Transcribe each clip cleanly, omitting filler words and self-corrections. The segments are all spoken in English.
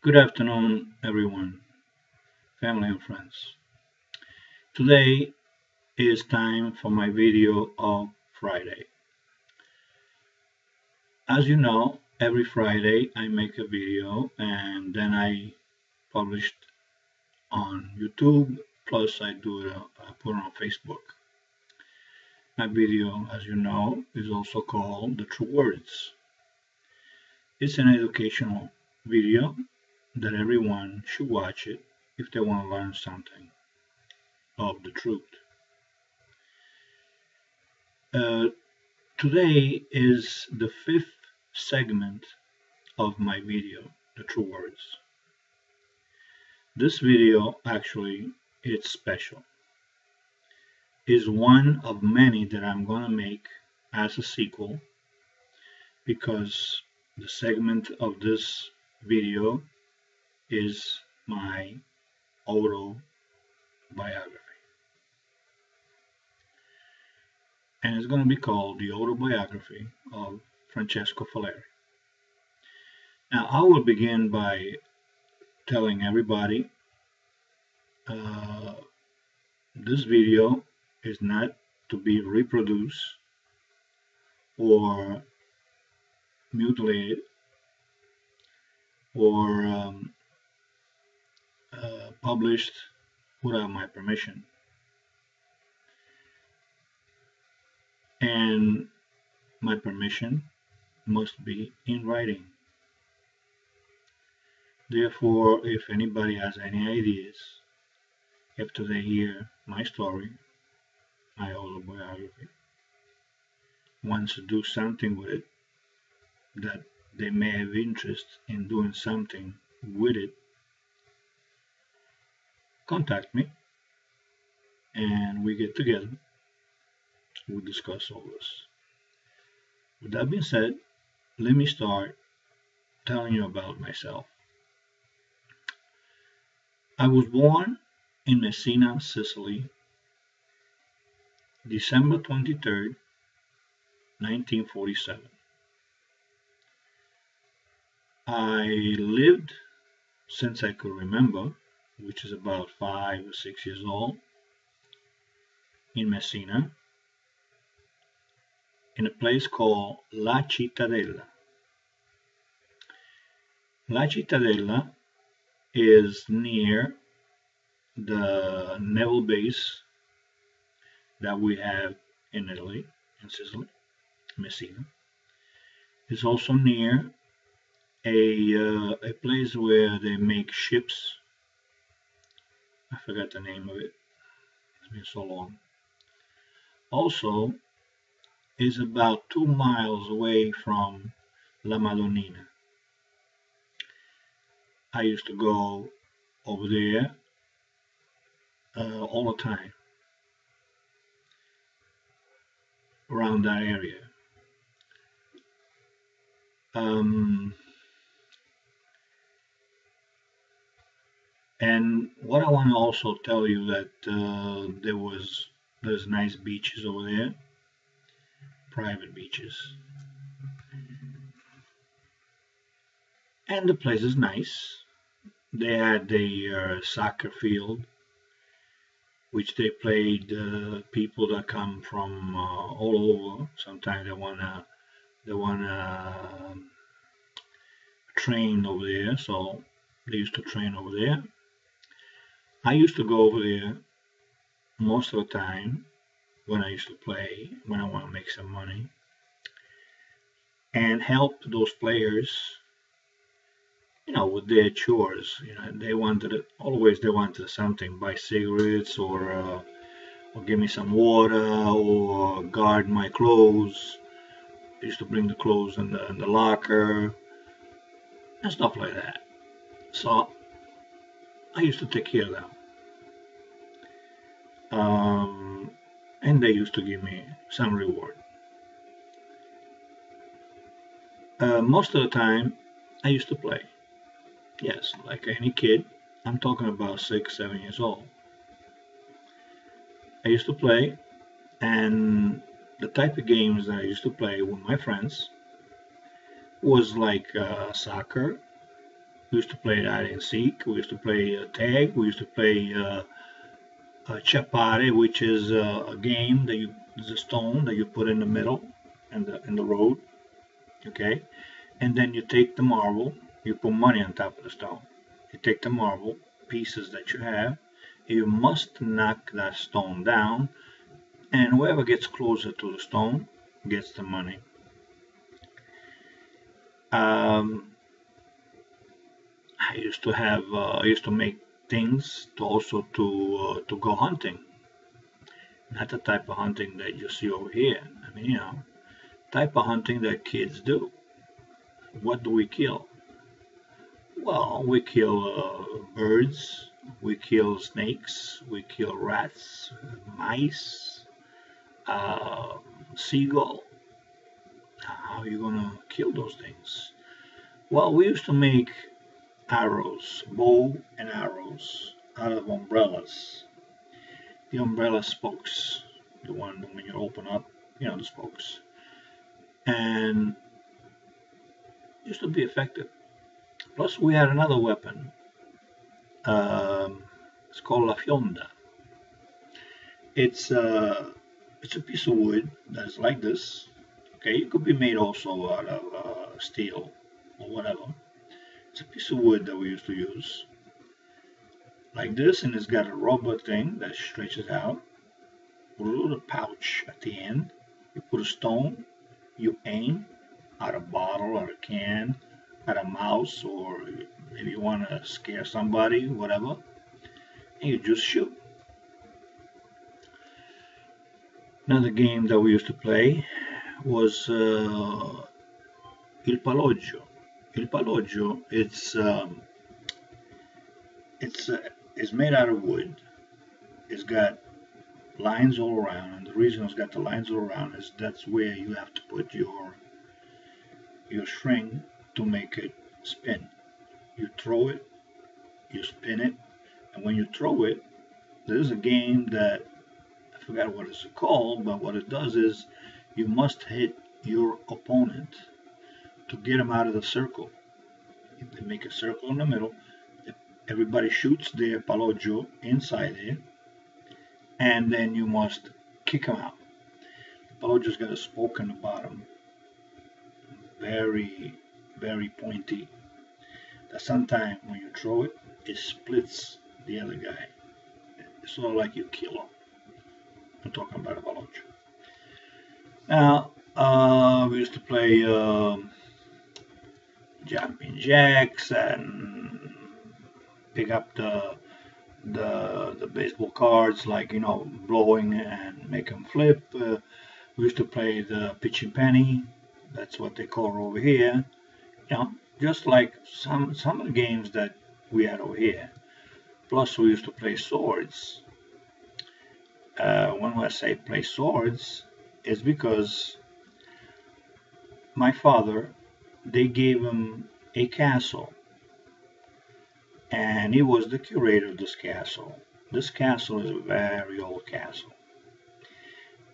Good afternoon, everyone, family and friends. Today is time for my video of Friday. As you know, every Friday I make a video and then I publish it on YouTube, plus I put it on Facebook. My video, as you know, is also called The True Words. It's an educational video that everyone should watch it if they want to learn something of the truth. Uh, Today is the fifth segment of my video, The True Words. This video actually is special. Is one of many that I'm gonna make as a sequel because the segment of this video is my autobiography. And it's going to be called The Autobiography of Francesco Faleri. Now, I will begin by telling everybody this video is not to be reproduced or mutilated or published without my permission. And my permission must be in writing. Therefore, if anybody has any ideas after they hear my story, my autobiography, wants to do something with it, that they may have interest in doing something with it, contact me and we get together. We'll discuss all this. With that being said, let me start telling you about myself. I was born in Messina, Sicily, December 23rd, 1947. I lived since I could remember, which is about 5 or 6 years old, in Messina, in a place called La Cittadella. La Cittadella is near the naval base that we have in Italy, in Sicily, Messina. It's also near a place where they make ships. I forgot the name of it. It's been so long. Also, is about 2 miles away from La Madonnina. I used to go over there all the time around that area. And what I want to also tell you that there's nice beaches over there, private beaches, and the place is nice. They had the soccer field, which they played people that come from all over. Sometimes they wanna train over there, so they used to train over there. I used to go over there most of the time when I used to play, when I want to make some money, and help those players, with their chores. They wanted something, buy cigarettes or give me some water or guard my clothes. I used to bring the clothes in the locker and stuff like that. So I used to take care of them. And they used to give me some reward. Most of the time, I used to play. Yes, like any kid. I'm talking about 6, 7 years old. I used to play, and the type of games that I used to play with my friends was like soccer, We used to play hide and seek. We used to play tag. We used to play Chapare, which is a game that is a stone that you put in the middle in the road, okay? And then you take the marble, you put money on top of the stone. You take the marble pieces that you have, you must knock that stone down, and whoever gets closer to the stone gets the money. I used to make things to go hunting. Not the type of hunting that you see over here. I mean, type of hunting that kids do. What do we kill? Well, we kill birds, we kill snakes, we kill rats, mice, seagull. How are you gonna kill those things? Well, we used to make arrows, bow and arrows, out of umbrellas. The umbrella spokes, the one when you open up, the spokes. And it used to be effective. Plus, we had another weapon. It's called la fionda. It's a piece of wood that is like this. Okay, it could be made also out of steel or whatever. It's a piece of wood that we used to use like this, and it's got a rubber thing that stretches out with a little pouch at the end. You put a stone, you aim at a bottle or a can, at a mouse, or maybe you want to scare somebody, whatever, and you just shoot. Another game that we used to play was Il Paloggio. Il Paloggio, it's made out of wood. It's got lines all around, and the reason it's got the lines all around is that's where you have to put your string to make it spin. You throw it, you spin it, and when you throw it, there's a game that I forgot what it's called, but what it does is you must hit your opponent to get him out of the circle. They make a circle in the middle. Everybody shoots their paloggio inside it, and then you must kick him out. The paloggio's got a spoke in the bottom, very, very pointy. That sometimes when you throw it, it splits the other guy. It's sort of like you kill him. I'm talking about a paloggio. Now, we used to play jumping jacks and pick up the baseball cards, like blowing and make them flip. We used to play the pitching penny. That's what they call it over here. Just like some of the games that we had over here. Plus, we used to play swords. When I say play swords, it's because my father, they gave him a castle, and he was the curator of this castle. This castle is a very old castle.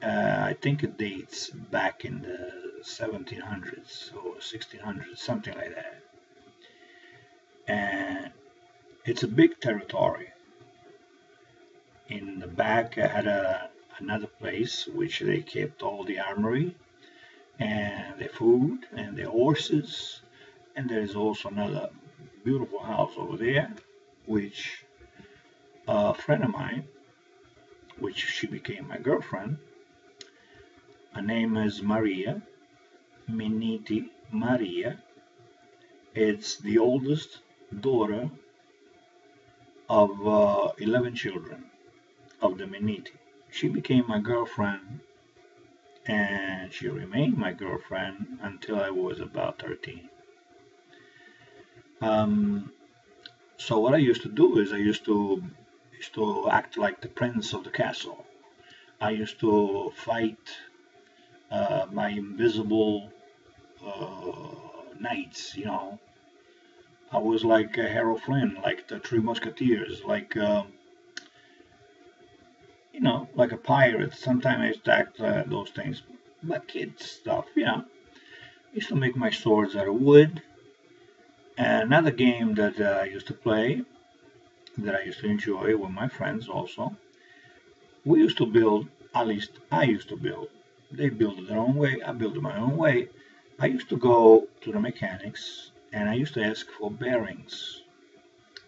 I think it dates back in the 1700s or 1600s, something like that. And it's a big territory. In the back, I had another place which they kept all the armory and the food and the horses. And there's also another beautiful house over there, which a friend of mine, which she became my girlfriend, her name is Maria, Miniti Maria. It's the oldest daughter of 11 children of the Miniti. She became my girlfriend, and she remained my girlfriend until I was about 13. So what I used to do is I used to act like the prince of the castle. I used to fight my invisible knights. I was like Harold Flynn, like the Three Musketeers, like like a pirate. Sometimes I used to act those things, but kid stuff. I used to make my swords out of wood. And another game that I used to play, that I used to enjoy with my friends also, we used to build, at least I used to build. They build it their own way, I build it my own way. I used to go to the mechanics and I used to ask for bearings,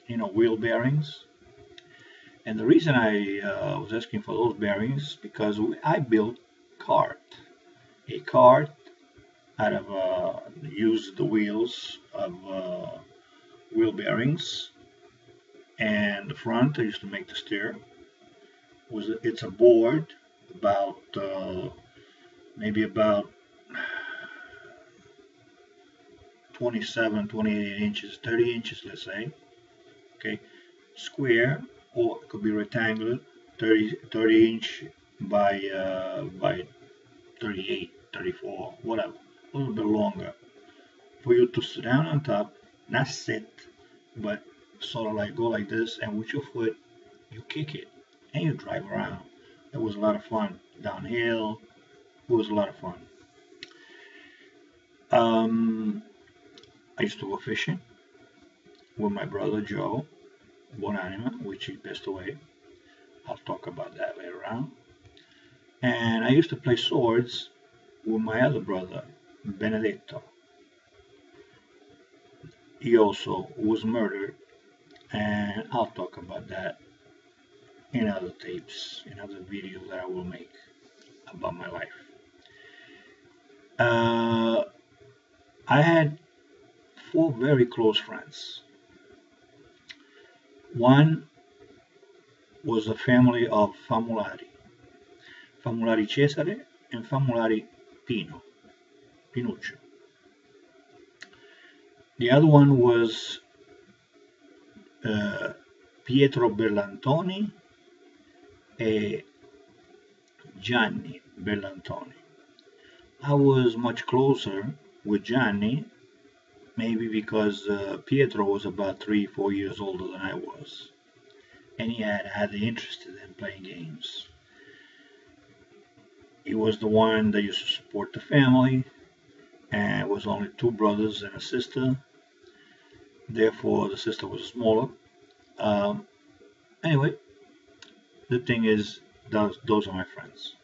wheel bearings. And the reason I was asking for those bearings because I built cart, a cart out of used the wheels of wheel bearings, and the front I used to make the steer. It's a board about maybe about 27, 28 inches, 30 inches, let's say. Okay, square, or it could be rectangular, 30 inch by 38, 34, whatever, a little bit longer, for you to sit down on top, not sit, but sort of like go like this, and with your foot, you kick it, and you drive around. It was a lot of fun. Downhill, it was a lot of fun. I used to go fishing with my brother Joe Bonanima, which he passed away. I'll talk about that later on. And I used to play swords with my other brother, Benedetto. He also was murdered, and I'll talk about that in other tapes, in other videos that I will make about my life. I had 4 very close friends. One was the family of Famulari, Famulari Cesare and Famulari Pinuccio. The other one was Pietro Bellantoni and Gianni Bellantoni. I was much closer with Gianni, maybe because Pietro was about 3-4 years older than I was, and he had the interest in playing games. He was the one that used to support the family, and it was only 2 brothers and a sister. Therefore, the sister was smaller. Anyway, the thing is, those are my friends.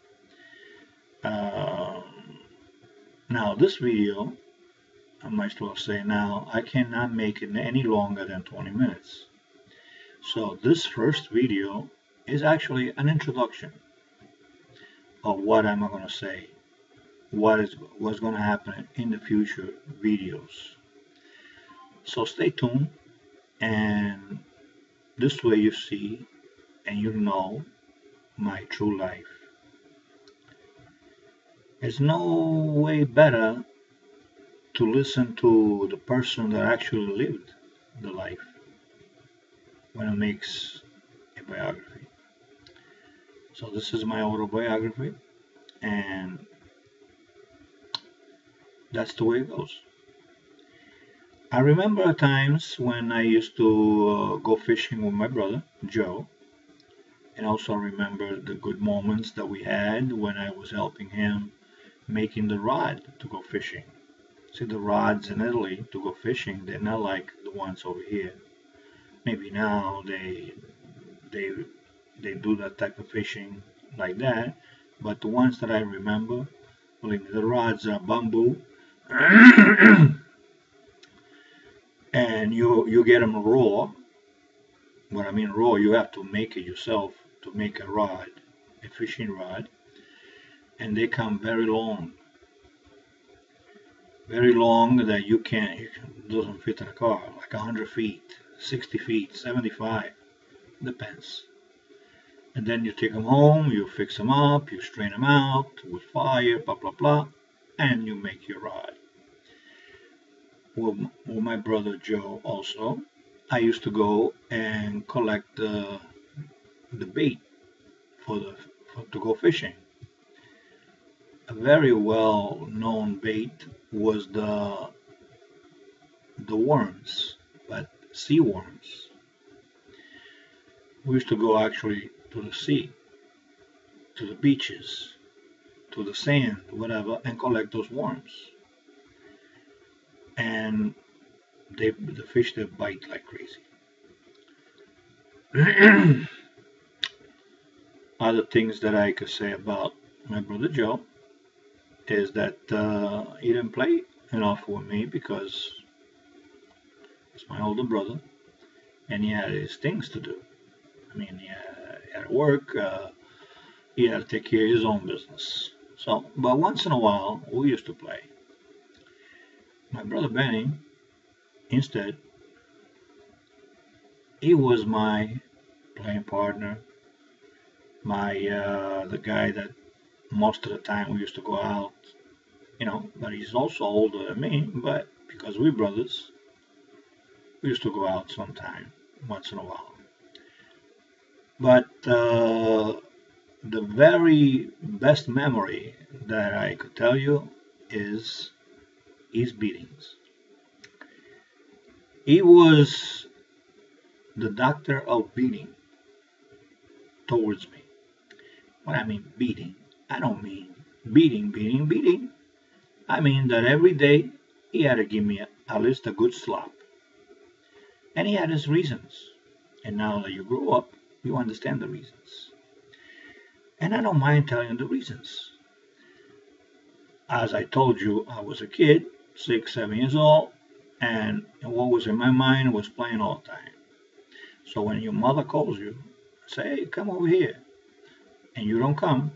Now, this video, I might as well say now, I cannot make it any longer than 20 minutes. So this first video is actually an introduction of what I'm going to say, what's going to happen in the future videos. So stay tuned, and this way you see and you know my true life. There's no way better to listen to the person that actually lived the life when it makes a biography. So this is my autobiography, and that's the way it goes. I remember times when I used to go fishing with my brother, Joe, and also remember the good moments that we had when I was helping him making the rod to go fishing. See, the rods in Italy to go fishing, they're not like the ones over here. Maybe now they do that type of fishing like that, but the ones that I remember, believe me, the rods are bamboo. And you get them raw. When I mean raw, you have to make it yourself to make a rod, a fishing rod, and they come very long that you can't, it doesn't fit in a car, like 100 feet, 60 feet, 75, depends. And then you take them home, you fix them up, you strain them out with fire, blah blah blah, and you make your rod. With my brother Joe also, I used to go and collect the bait to go fishing. A very well known bait was the worms, but sea worms. We used to go actually to the sea, to the beaches, to the sand, whatever, and collect those worms. And the fish that bite like crazy. Other things that I could say about my brother Joe is that he didn't play enough with me because he's my older brother and he had his things to do. I mean, he had to work, he had to take care of his own business. So, but once in a while, we used to play. My brother Benny, instead, he was my playing partner, my the guy that most of the time we used to go out, but he's also older than me, but because we're brothers, we used to go out sometime, once in a while. But the very best memory that I could tell you is his beatings. He was the doctor of beating towards me. When I mean beating, I don't mean beating. I mean that every day he had to give me at least a good slap. And he had his reasons. And now that you grow up, you understand the reasons. And I don't mind telling you the reasons. As I told you, I was a kid, 6, 7 years old, and what was in my mind was playing all the time. So when your mother calls you, say, hey, come over here, and you don't come,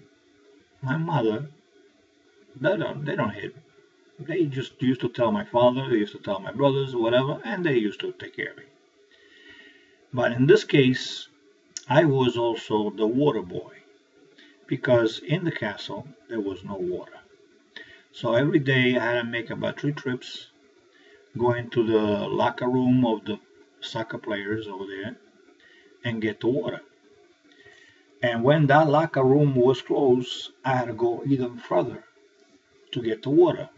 my mother, they don't hit me. They just used to tell my father, they used to tell my brothers, whatever, and they used to take care of me. But in this case, I was also the water boy, because in the castle, there was no water. So every day I had to make about 3 trips, going to the locker room of the soccer players over there, and get the water. And when that locker room was closed, I had to go even further to get the water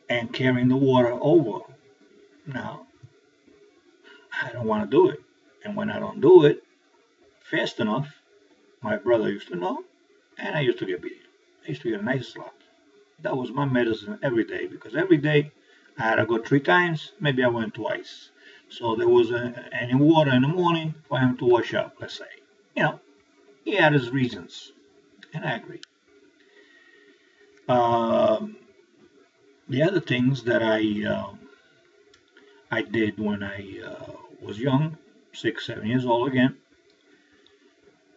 and carrying the water over. Now, I don't want to do it. And when I don't do it fast enough, my brother used to know, and I used to get beat. I used to get a nice slap. That was my medicine every day, because every day I had to go 3 times, maybe I went twice. So there was any water in the morning for him to wash up, let's say. He had his reasons, and I agree. The other things that I did when I was young, 6, 7 years old again,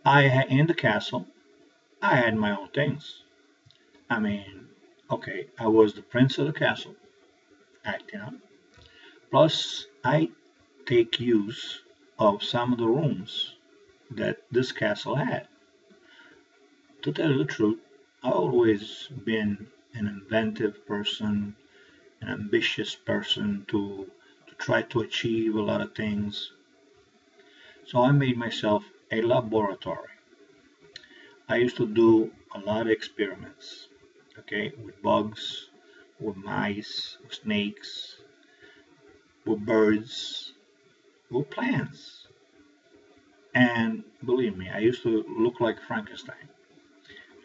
in the castle, I had my own things. I mean, okay, I was the prince of the castle, acting up. Plus, I take use of some of the rooms that this castle had. To tell you the truth, I've always been an inventive person, an ambitious person to try to achieve a lot of things. So I made myself a laboratory. I used to do a lot of experiments, okay, with bugs, with mice, with snakes, with birds, with plants. And believe me, I used to look like Frankenstein.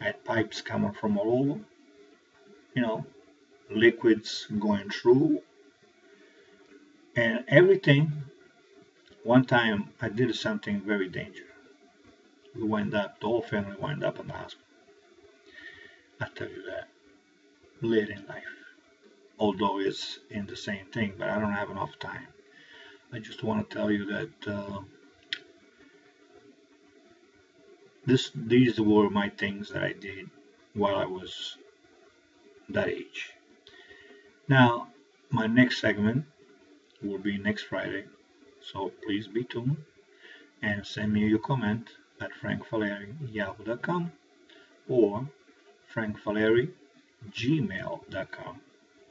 I had pipes coming from all over, liquids going through, and everything. One time I did something very dangerous. The whole family wound up in the hospital. I tell you that, late in life. Although it's in the same thing, but I don't have enough time. I just want to tell you that these were my things that I did while I was that age. Now, my next segment will be next Friday, so please be tuned and send me your comment at frankfaleri@yahoo.com or frankfaleri@gmail.com.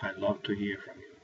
I'd love to hear from you.